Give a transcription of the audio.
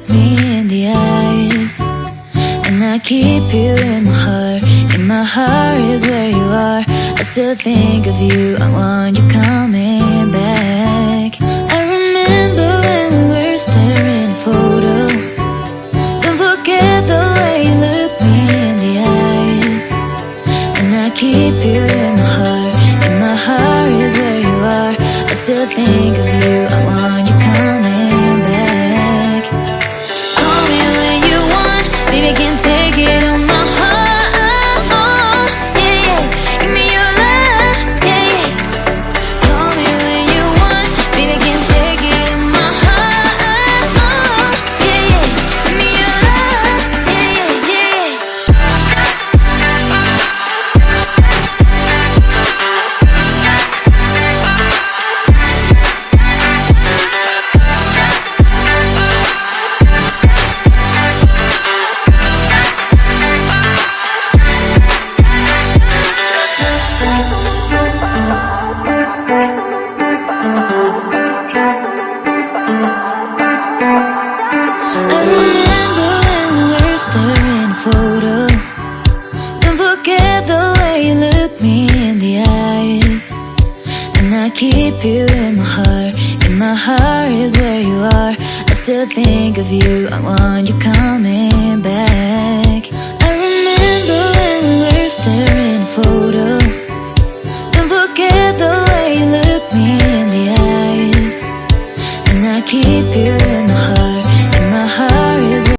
me in the eyes, and I keep you in my heart. In my heart is where you are. I still think of you, I want you coming back. I remember when we were staring at a photo. Don't forget the way you look me in the eyes, and I keep you in my heart. In my heart is where you are. I still think of you, I want you coming back. Call me when you want, baby, I can take it on my heart. Yeah, yeah, give me your love, yeah, yeah. Call me when you want, baby, I can take it on my heart. Yeah, yeah, give me your love, yeah, yeah, yeah. I remember when we were staring at a photo. Don't forget the way you look me in the eyes, and I keep you in my heart. In my heart is where you are. I still think of you, I want you coming back. I remember when we were staring at a photo. Don't forget the way you look me in the eyes, and I keep you